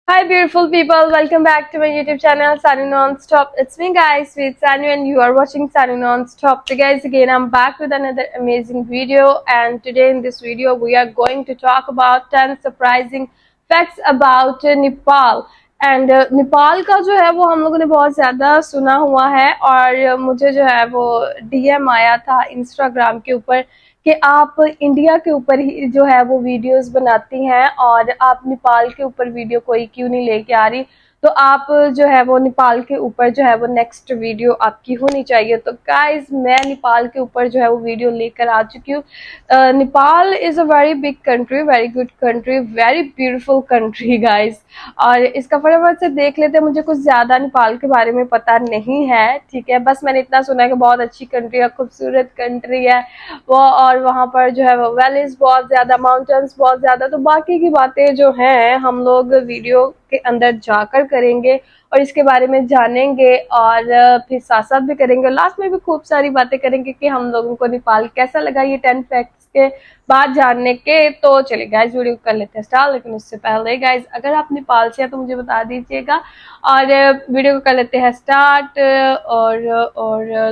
Hi beautiful people, welcome back to my YouTube channel Sanu Non-Stop. It's me guys, with Sanu and you are watching Sanu Non-Stop. So guys, again I'm back with another amazing video, and today in this video we are going to talk about 10 surprising facts about Nepal. And Nepal का जो है वो हम लोगों ने बहुत ज़्यादा सुना हुआ है, और मुझे जो है वो डीएम आया था इंस्टाग्राम के ऊपर कि आप इंडिया के ऊपर ही जो है वो वीडियोस बनाती हैं और आप नेपाल के ऊपर वीडियो कोई क्यों नहीं लेके आ रही, तो आप जो है वो नेपाल के ऊपर जो है वो नेक्स्ट वीडियो आपकी होनी चाहिए। तो गाइज मैं नेपाल के ऊपर जो है वो वीडियो लेकर आ चुकी हूँ। Nepal is a very big country, very good country, very beautiful country guys. और इसका फटाफट से देख लेते हैं। मुझे कुछ ज़्यादा नेपाल के बारे में पता नहीं है, ठीक है, बस मैंने इतना सुना है कि बहुत अच्छी कंट्री है, खूबसूरत कंट्री है वो, और वहाँ पर जो है वो वैलीज बहुत ज़्यादा, माउंटेन्स बहुत ज़्यादा। तो बाकी की बातें जो हैं हम लोग वीडियो के अंदर जाकर करेंगे और इसके बारे में जानेंगे, और फिर साथ साथ भी करेंगे, लास्ट में भी खूब सारी बातें करेंगे कि हम लोगों को नेपाल कैसा लगा ये 10 फैक्ट्स के बाद जानने के। तो चलिए गाइज वीडियो कर लेते हैं स्टार्ट, लेकिन उससे पहले गाइज अगर आप नेपाल से हैं तो मुझे बता दीजिएगा, और वीडियो को कर लेते हैं स्टार्ट और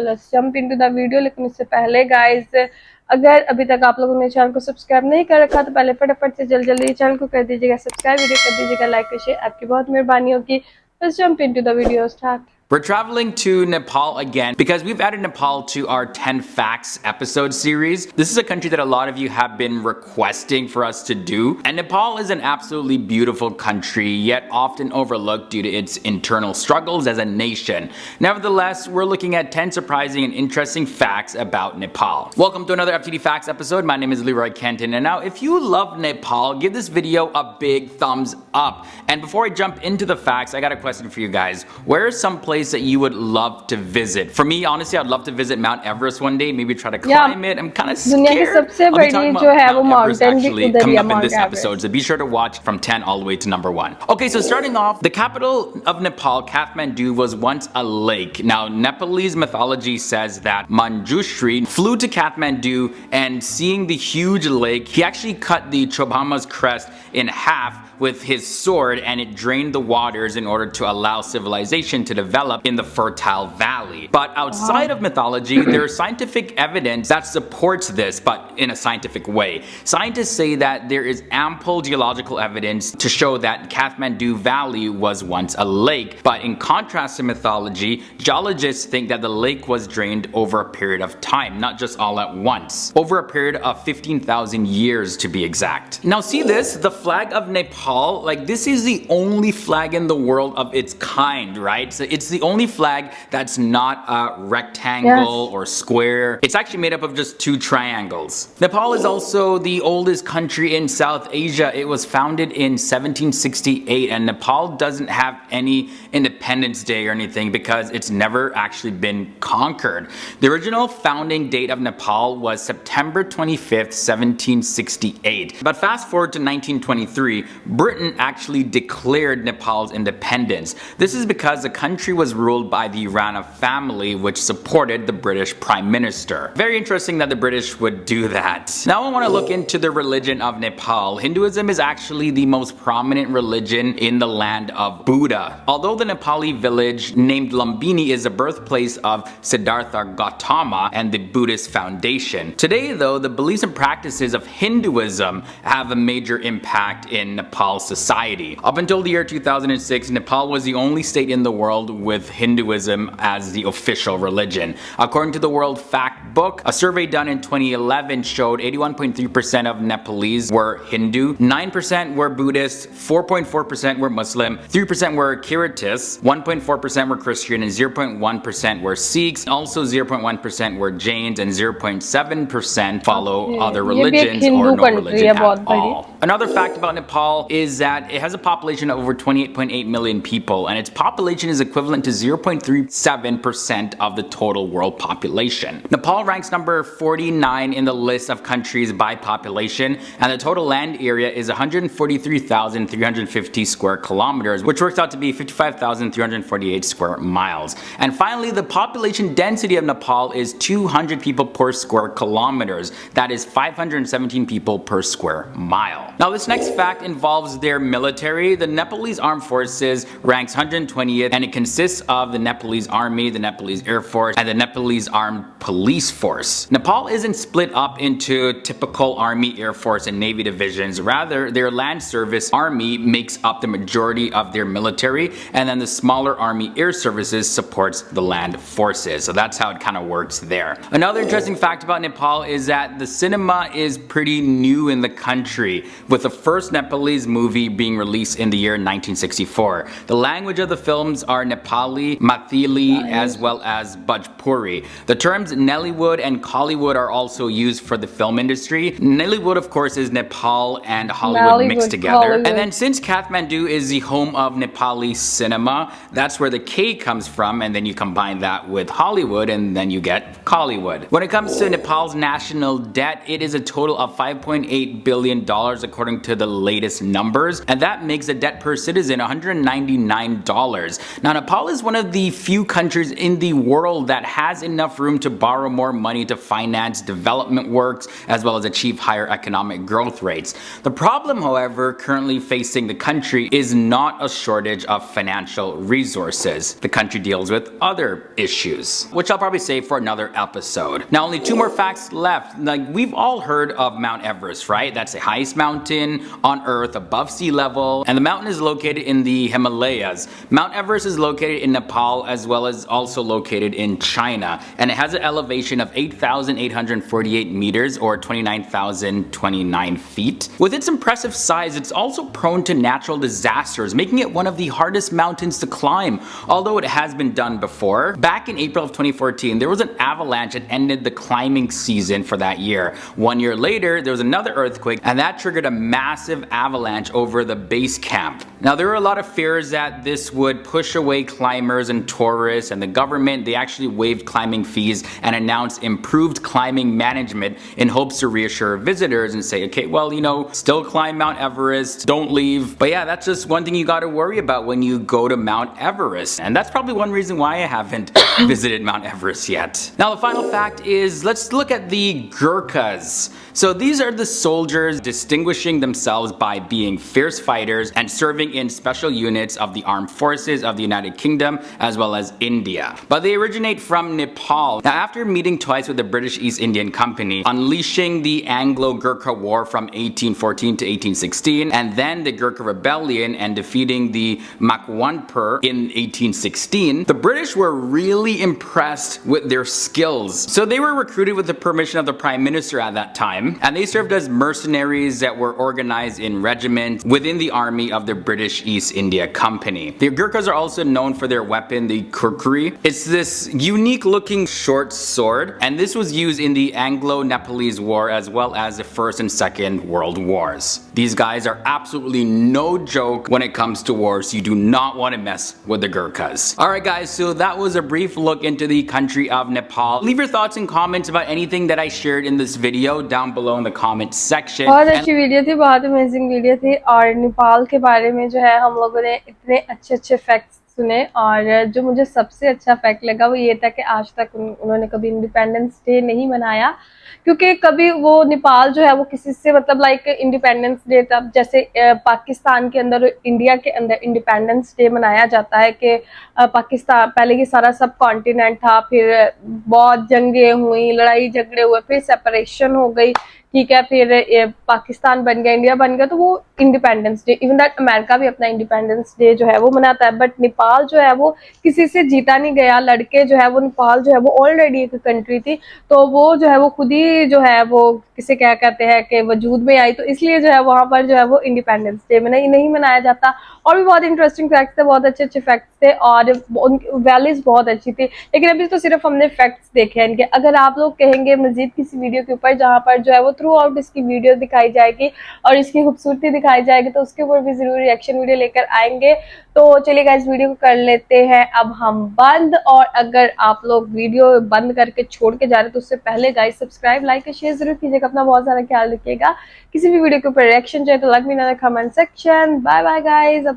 let's jump into the video. लेकिन उससे पहले गाइज अगर अभी तक आप लोगों ने चैनल को सब्सक्राइब नहीं कर रखा तो पहले फटाफट से जल्दी चैनल को कर दीजिएगा सब्सक्राइब, वीडियो कर दीजिएगा लाइक और शेयर, आपकी बहुत मेहरबानी होगी। Let's jump into the video start. We're traveling to Nepal again because we've added Nepal to our 10 Facts episode series. This is a country that a lot of you have been requesting for us to do. And Nepal is an absolutely beautiful country, yet often overlooked due to its internal struggles as a nation. Nevertheless, we're looking at 10 surprising and interesting facts about Nepal. Welcome to another FTD Facts episode. My name is Leroy Kenton. And now, if you love Nepal, give this video a big thumbs up. And before I jump into the facts, I got a question for you guys. Where is some place that you would love to visit? For me, honestly, I'd love to visit Mount Everest one day, maybe try to climb it. I'm kind of scared. दुनिया की सबसे बड़ी जो है वो mountain भी उधर coming है, up in this Mount episode, so be sure to watch from 10 all the way to number 1. Okay, so starting off, the capital of Nepal, Kathmandu, was once a lake. Now, Nepalese mythology says that Manjushri flew to Kathmandu, and seeing the huge lake, he actually cut the Chobhama's crest in half with his sword, and it drained the waters in order to allow civilization to develop in the fertile valley. But outside of mythology, there is scientific evidence that supports this, but in a scientific way. Scientists say that there is ample geological evidence to show that Kathmandu Valley was once a lake. But in contrast to mythology, geologists think that the lake was drained over a period of time, not just all at once. Over a period of 15,000 years to be exact. Now see this, the flag of Nepal, like this is the only flag in the world of its kind, right? So it's the only flag that's not a rectangle or square. It's actually made up of just 2 triangles. Nepal is also the oldest country in South Asia. It was founded in 1768, and Nepal doesn't have any Independence Day or anything because it's never actually been conquered. The original founding date of Nepal was September 25th, 1768. But fast forward to 1923, Britain actually declared Nepal's independence. This is because the country was ruled by the Rana family, which supported the British Prime Minister. Very interesting that the British would do that. Now I want to look into the religion of Nepal. Hinduism is actually the most prominent religion in the land of Buddha. Although the Nepali village named Lumbini is the birthplace of Siddhartha Gautama and the Buddhist foundation. Today though, the beliefs and practices of Hinduism have a major impact in Nepal society. Up until the year 2006, Nepal was the only state in the world with Hinduism as the official religion. According to the World Fact Book, a survey done in 2011 showed 81.3% of Nepalese were Hindu, 9% were Buddhist, 4.4% were Muslim, 3% were Kiritis, 1.4% were Christian, and 0.1% were Sikhs. Also 0.1% were Jains, and 0.7% follow other religions or no religion at all. Another fact about Nepal is that it has a population of over 28.8 million people, and its population is equivalent to 0.37% of the total world population. Nepal ranks number 49 in the list of countries by population, and the total land area is 143,350 square kilometers, which works out to be 55,348 square miles. And finally, the population density of Nepal is 200 people per square kilometers. That is 517 people per square mile. Now, this next fact involves their military. The Nepalese Armed Forces ranks 120th, and it consists of the Nepalese Army, the Nepalese Air Force, and the Nepalese Armed Police Force. Nepal isn't split up into typical Army, Air Force, and Navy divisions. Rather, their land service army makes up the majority of their military, and then the smaller Army Air Services supports the land forces. So that's how it kind of works there. Another interesting fact about Nepal is that the cinema is pretty new in the country, with the first Nepalese movie being released in the year 1964. The language of the films are Nepali, Mathili, as well as Bhojpuri. The terms Nollywood and Kollywood are also used for the film industry. Nollywood, of course, is Nepal and Hollywood mixed together. Hollywood. And then since Kathmandu is the home of Nepali cinema, that's where the K comes from, and then you combine that with Hollywood and then you get Kollywood. When it comes to Nepal's national debt, it is a total of $5.8 billion according to the latest numbers, and that makes the debt per citizen $199. Now, Nepal is one of the few countries in the world that has enough room to borrow more money to finance development works as well as achieve higher economic growth rates. The problem, however, currently facing the country is not a shortage of financial resources. The country deals with other issues, which I'll probably save for another episode. Now, only two more facts left. Like, we've all heard of Mount Everest, right? That's the highest mountain on Earth above sea level, and the mountain is located in the Himalayas. Mount Everest is located in Nepal as well as also located in China, and it has an elevation of 8,848 meters or 29,029 feet. With its impressive size, it's also prone to natural disasters, making it one of the hardest mountains to climb, although it has been done before. Back in April of 2014, there was an avalanche that ended the climbing season for that year. 1 year later, there was another earthquake, and that triggered a massive avalanche over the base camp. Now, there were a lot of fears that this would push away climbers and tourists, and the government, they actually waived climbing fees and announced improved climbing management in hopes to reassure visitors and say, okay, well, you know, still climb Mount Everest, don't leave. But yeah, that's just one thing you got to worry about when you go to Mount Everest, and that's probably one reason why I haven't visited Mount Everest yet. Now, the final fact is, let's look at the Gurkhas. So these are the soldiers distinguishing themselves by being fierce fighters and serving in special units of the armed forces of the United Kingdom as well as India. But they originate from Nepal. Now, after meeting twice with the British East Indian Company, unleashing the Anglo-Gurkha War from 1814 to 1816, and then the Gurkha Rebellion and defeating the Makwanpur in 1816, the British were really impressed with their skills. So they were recruited with the permission of the Prime Minister at that time, and they served as mercenaries that were organized in regiments within the army of the British East India Company. The Gurkhas are also known for their weapon, the kurkuri. It's this unique looking short sword, and this was used in the Anglo-Nepalese War as well as the First and Second World Wars. These guys are absolutely no joke when it comes to wars. You do not want to mess with the Gurkhas. Alright guys, so that was a brief look into the country of Nepal. Leave your thoughts and comments about anything that I shared in this video down below in the comment section. बहुत अच्छी video थी, बहुत amazing video थी, और नेपाल के बारे में जो है हम लोगों ने इतने अच्छे अच्छे फैक्ट्स सुने, और जो मुझे सबसे अच्छा फैक्ट लगा वो ये था कि आज तक उन्होंने कभी इंडिपेंडेंस डे नहीं मनाया, क्योंकि कभी वो नेपाल जो है वो किसी से मतलब लाइक इंडिपेंडेंस डे तब जैसे पाकिस्तान के अंदर इंडिया के अंदर इंडिपेंडेंस डे मनाया जाता है कि पाकिस्तान पहले की सारा सब कॉन्टिनेंट था, फिर बहुत जंगें हुई, लड़ाई झगड़े हुए, फिर सेपरेशन हो गई, ठीक है, फिर पाकिस्तान बन गया, इंडिया बन गया, तो वो independence day, even that America भी अपना इंडिपेंडेंस डे जो है वो मनाता है, बट नेपाल जो है वो किसी से जीता नहीं गया, लड़के जो है वो नेपाल जो है वो ऑलरेडी एक कंट्री थी, तो वो जो है वो खुद ही जो है वो किसे क्या कहते हैं कि वजूद में आई, तो इसलिए जो है वहाँ पर जो है वो इंडिपेंडेंस डे नहीं मनाया जाता। और भी बहुत इंटरेस्टिंग फैक्ट्स थे, बहुत अच्छे अच्छे फैक्ट्स थे और उनकी वैल्यूज बहुत अच्छी थी। लेकिन अभी तो सिर्फ हमने फैक्ट्स देखे हैं इनके। अगर आप लोग कहेंगे मजीद किसी वीडियो के ऊपर जहाँ पर जो है वो थ्रू आउट इसकी वीडियो दिखाई जाएगी और इसकी खूबसूरती दिखाई जाएगी, तो उसके ऊपर भी जरूर रिएक्शन वीडियो लेकर आएंगे। तो चलिए गाइस वीडियो को कर लेते हैं अब हम बंद। और अगर आप लोग वीडियो बंद करके छोड़ के जा रहे हैं तो उससे पहले गाइस सब्सक्राइब, लाइक और शेयर जरूर कीजिएगा। अपना बहुत सारा ख्याल रखिएगा। किसी भी वीडियो के ऊपर रिएक्शन चाहिए तो let me know in the comment section. Bye bye guys.